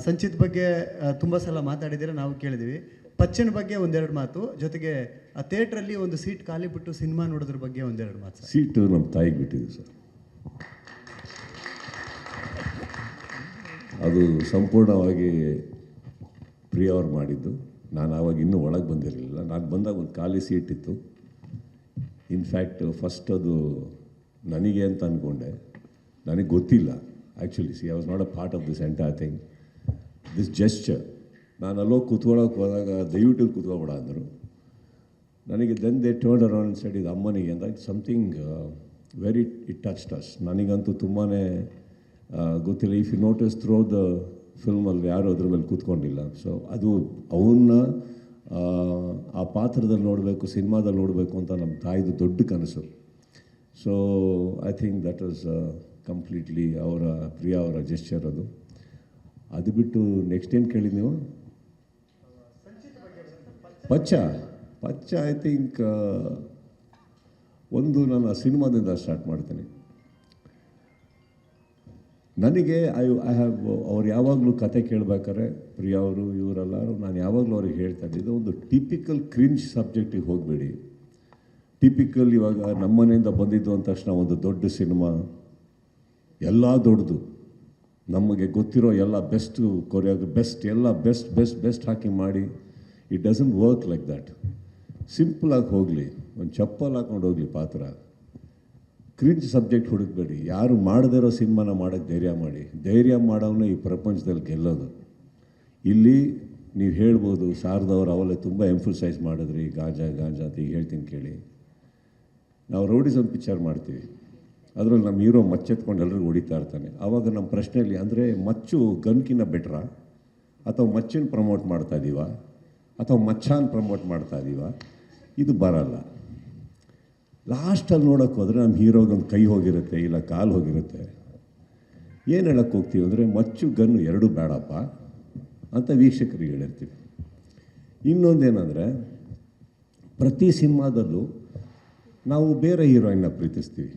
ಸಂಚಿತ್ ಬಗ್ಗೆ ತುಂಬ ಸಲ ಮಾತಾಡಿದ್ದೀರಾ, ನಾವು ಕೇಳಿದ್ದೀವಿ. ಪಚ್ಚನ ಬಗ್ಗೆ ಒಂದೆರಡು ಮಾತು, ಜೊತೆಗೆ ಆ ಥಿಯೇಟ್ರಲ್ಲಿ ಒಂದು ಸೀಟ್ ಖಾಲಿ ಬಿಟ್ಟು ಸಿನಿಮಾ ನೋಡೋದ್ರ ಬಗ್ಗೆ ಒಂದೆರಡು ಮಾತು. ಸೀಟು ನಮ್ಮ ತಾಯಿಗೆ ಬಿಟ್ಟಿದ್ದು ಸರ್. ಅದು ಸಂಪೂರ್ಣವಾಗಿ ಪ್ರಿಯ ಅವ್ರು ಮಾಡಿದ್ದು. ನಾನು ಆವಾಗ ಇನ್ನೂ ಒಳಗೆ ಬಂದಿರಲಿಲ್ಲ. ನಾನು ಬಂದಾಗ ಒಂದು ಖಾಲಿ ಸೀಟ್ ಇತ್ತು. ಇನ್ಫ್ಯಾಕ್ಟ್ ಫಸ್ಟ್ ಅದು ನನಗೆ ಅಂತ ಅಂದ್ಕೊಂಡೆ. ನನಗೆ ಗೊತ್ತಿಲ್ಲ actually. I was not a part of this entire thing, this gesture. ನಾನು ಅಲ್ಲೋಗಿ ಕೂತ್ಕೊಳ್ಳೋಕೆ ಹೋದಾಗ ದಯವಿಟ್ಟು ಕೂತ್ಕೊಬೇಡ ಅಂದರು ನನಗೆ. Then they turn around and said ಇದು ಅಮ್ಮನಿಗೆ ಅಂತ. Something very it touched us. ನನಗಂತೂ ತುಂಬಾ ಗೊತ್ತಿಲ್ಲ. If you notice through the ಫಿಲ್ಮಲ್ಲಿ ಯಾರು ಅದ್ರ ಮೇಲೆ ಕೂತ್ಕೊಂಡಿಲ್ಲ. ಸೊ ಅದು ಅವನ್ನ ಆ ಪಾತ್ರದಲ್ಲಿ ನೋಡಬೇಕು, ಸಿನಿಮಾದಲ್ಲಿ ನೋಡಬೇಕು ಅಂತ ನಮ್ಮ ತಾಯಿದು ದೊಡ್ಡ ಕನಸು. So I think that was completely Priya ಅವರ ಜೆಸ್ಚರ್ ಅದು. ಅದು ಬಿಟ್ಟು ನೆಕ್ಸ್ಟ್ ಏನು ಕೇಳಿದ್ದು ನೀವು? ಪಚ್ಚ ಐ ಥಿಂಕ್ ಒಂದು ನಾನು ಆ ಸಿನಿಮಾದಿಂದ ಸ್ಟಾರ್ಟ್ ಮಾಡ್ತೀನಿ. ನನಗೆ ಐ ಹ್ಯಾವ್ ಅವ್ರು ಯಾವಾಗಲೂ ಕತೆ ಕೇಳಬೇಕಾದ್ರೆ ಪ್ರಿಯ ಅವರು ಇವರೆಲ್ಲರೂ ನಾನು ಯಾವಾಗಲೂ ಅವ್ರಿಗೆ ಹೇಳ್ತಾ ಇದ್ದಿದ್ದು, ಒಂದು ಟಿಪಿಕಲ್ ಕ್ರಿಂಜ್ ಸಬ್ಜೆಕ್ಟಿಗೆ ಹೋಗಬೇಡಿ. ಟಿಪಿಕಲ್ ಇವಾಗ ನಮ್ಮ ಮನೆಯಿಂದ ಬಂದಿದ್ದು ಅಂದ ತಕ್ಷಣ ಒಂದು ದೊಡ್ಡ ಸಿನಿಮಾ, ಎಲ್ಲ ದೊಡ್ಡದು, ನಮಗೆ ಗೊತ್ತಿರೋ ಎಲ್ಲ ಬೆಸ್ಟು ಬೆಸ್ಟ್ ಎಲ್ಲ ಬೆಸ್ಟ್ ಹಾಕಿ ಮಾಡಿ. It doesn't work like that. ಸಿಂಪಲಾಗಿ ಹೋಗಲಿ, ಒಂದು ಚಪ್ಪಲ್ ಹಾಕ್ಕೊಂಡು ಹೋಗಲಿ ಪಾತ್ರ. ಕ್ರಿಂಜ್ ಸಬ್ಜೆಕ್ಟ್ ಹುಡುಕಬೇಡಿ. ಯಾರು ಮಾಡದೇ ಇರೋ ಸಿನಿಮಾನ ಮಾಡೋಕ್ಕೆ ಧೈರ್ಯ ಮಾಡೋವನ್ನ ಈ ಪ್ರಪಂಚದಲ್ಲಿ ಗೆಲ್ಲೋದು. ಇಲ್ಲಿ ನೀವು ಹೇಳ್ಬೋದು ಶಾರದವ್ರು ಅವಲೇ ತುಂಬ ಎಂಫಸೈಸ್ ಮಾಡಿದ್ರಿ ಗಾಂಜಾ ಅಂತ. ಈಗ ಹೇಳ್ತೀನಿ ಕೇಳಿ. ನಾವು ರೌಡಿಸಮ್ ಪಿಕ್ಚರ್ ಮಾಡ್ತೀವಿ, ಅದರಲ್ಲಿ ನಮ್ಮ ಹೀರೋ ಮಚ್ಚೆತ್ಕೊಂಡು ಎಲ್ಲರಿಗೂ ಹೊಡಿತಾ ಇರ್ತಾನೆ. ಆವಾಗ ನಮ್ಮ ಪ್ರಶ್ನೆಯಲ್ಲಿ ಅಂದರೆ ಮಚ್ಚು ಗನ್ಕಿನ್ನ ಬೆಟ್ರಾ, ಅಥವಾ ಮಚ್ಚನ್ನು ಪ್ರಮೋಟ್ ಮಾಡ್ತಾ ಇದ್ದೀವ, ಅಥವಾ ಮಚ್ಚಾನ್ ಪ್ರಮೋಟ್ ಮಾಡ್ತಾ ಇದ್ದೀವ? ಇದು ಬರಲ್ಲ. ಲಾಸ್ಟಲ್ಲಿ ನೋಡೋಕ್ಕೆ ಹೋದರೆ ನಮ್ಮ ಹೀರೋಗೊಂದು ಕೈ ಹೋಗಿರುತ್ತೆ, ಇಲ್ಲ ಕಾಲು ಹೋಗಿರುತ್ತೆ. ಏನು ಹೇಳಕ್ಕೆ ಹೋಗ್ತೀವಿ ಅಂದರೆ ಮಚ್ಚು ಗನ್ನು ಎರಡೂ ಬೇಡಪ್ಪ ಅಂತ ವೀಕ್ಷಕರಿಗೆ ಹೇಳಿರ್ತೀವಿ. ಇನ್ನೊಂದೇನೆಂದರೆ ಪ್ರತಿ ಸಿನಿಮಾದಲ್ಲೂ ನಾವು ಬೇರೆ ಹೀರೋಯಿನ್ನ ಪ್ರೀತಿಸ್ತೀವಿ.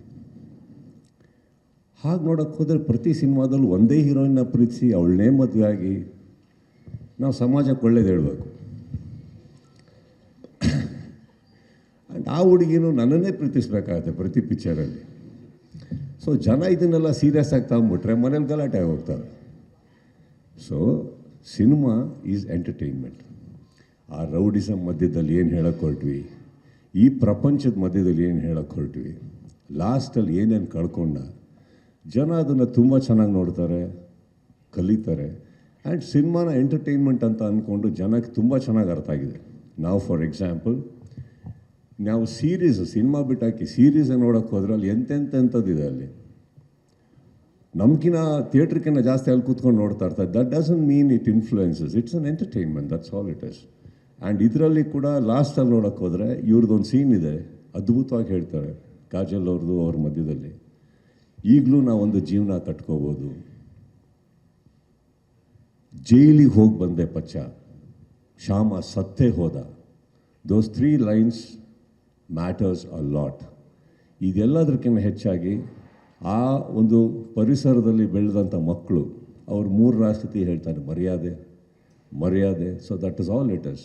ಹಾಗೆ ನೋಡೋಕ್ಕೆ ಹೋದರೆ ಪ್ರತಿ ಸಿನಿಮಾದಲ್ಲೂ ಒಂದೇ ಹೀರೋಯಿನ್ನ ಪ್ರೀತಿಸಿ ಅವಳನ್ನೇ ಮದುವೆ ಆಗಿ ನಾವು ಸಮಾಜಕ್ಕೆ ಒಳ್ಳೇದು ಹೇಳಬೇಕು. ಆ್ಯಂಡ್ ಆ ಹುಡುಗಿನೂ ನನ್ನನ್ನೇ ಪ್ರೀತಿಸ್ಬೇಕಾಗತ್ತೆ ಪ್ರತಿ ಪಿಕ್ಚರಲ್ಲಿ. ಸೊ ಜನ ಇದನ್ನೆಲ್ಲ ಸೀರಿಯಸ್ ಆಗಿ ತಗೊಂಡ್ಬಿಟ್ರೆ ಮನೇಲಿ ಗಲಾಟೆ ಹೋಗ್ತಾರೆ. So cinema is entertainment. ಆ ರೌಡಿಸಮ್ ಮಧ್ಯದಲ್ಲಿ ಏನು ಹೇಳಕ್ಕೆ ಹೊರಟ್ವಿ, ಈ ಪ್ರಪಂಚದ ಮಧ್ಯದಲ್ಲಿ ಏನು ಹೇಳಕ್ಕೆ ಹೊರಟ್ವಿ, ಲಾಸ್ಟಲ್ಲಿ ಏನೇನು ಕಳ್ಕೊಂಡ ಜನ ಅದನ್ನು ತುಂಬ ಚೆನ್ನಾಗಿ ನೋಡ್ತಾರೆ, ಕಲಿತಾರೆ. ಆ್ಯಂಡ್ ಸಿನಿಮಾನ ಎಂಟರ್ಟೈನ್ಮೆಂಟ್ ಅಂತ ಅಂದ್ಕೊಂಡು ಜನಕ್ಕೆ ತುಂಬ ಚೆನ್ನಾಗಿ ಅರ್ಥ ಆಗಿದೆ. ನಾವು ಫಾರ್ ಎಕ್ಸಾಂಪಲ್ ನಾವು ಸಿನಿಮಾ ಬಿಟ್ಟಾಕಿ ಸೀರೀಸನ್ನು ನೋಡೋಕ್ಕೆ ಹೋದ್ರೆ ಅಲ್ಲಿ ಎಂತೆಂಥದ್ದಿದೆ. ಅಲ್ಲಿ ನಮ್ಗಿನ್ನ ಥಿಯೇಟ್ರ್ಗಿನ್ನ ಜಾಸ್ತಿ ಅಲ್ಲಿ ಕೂತ್ಕೊಂಡು ನೋಡ್ತಾ ಇರ್ತಾರೆ. That doesn't mean it influences, it's an entertainment, that's all it is. And ಇದರಲ್ಲಿ ಕೂಡ ಲಾಸ್ಟಲ್ಲಿ ನೋಡೋಕ್ಕೆ ಹೋದರೆ ಇವ್ರದ್ದೊಂದು ಸೀನ್ ಇದೆ, ಅದ್ಭುತವಾಗಿ ಹೇಳ್ತಾರೆ ಕಾಜಲ್ ಅವ್ರದ್ದು ಅವ್ರ ಮಧ್ಯದಲ್ಲಿ. ಈಗಲೂ ನಾವೊಂದು ಜೀವನ ಕಟ್ಕೋಬೋದು. ಜೈಲಿಗೆ ಹೋಗಿ ಬಂದೆ ಪಚ್ಚ, ಶ್ಯಾಮ ಸತ್ತೇ ಹೋದ. ದೋಸ್ 3 lines ಮ್ಯಾಟರ್ಸ್ ಅ ಲಾಟ್. ಇದೆಲ್ಲದಕ್ಕಿಂತ ಹೆಚ್ಚಾಗಿ ಆ ಒಂದು ಪರಿಸರದಲ್ಲಿ ಬೆಳೆದಂಥ ಮಕ್ಕಳು ಅವ್ರು 3 ರಾಷ್ಟ್ರತಿ ಹೇಳ್ತಾರೆ, ಮರ್ಯಾದೆ. So that is all it is.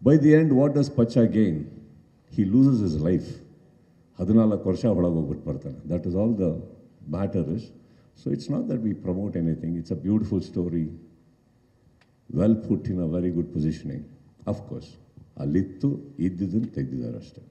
By the end what does Pachcha gain? He loses his life. 14 ವರ್ಷ ಒಳಗೆ ಹೋಗ್ಬಿಟ್ಟು ಬರ್ತಾನೆ. That is all the matter is. So it's not that we promote anything. It's a beautiful story, well put in a very good positioning. Of course ಅಲ್ಲಿತ್ತು, ಇದ್ದಿದ್ದನ್ನು ತೆಗೆದಿದ್ದಾರೆ ಅಷ್ಟೇ.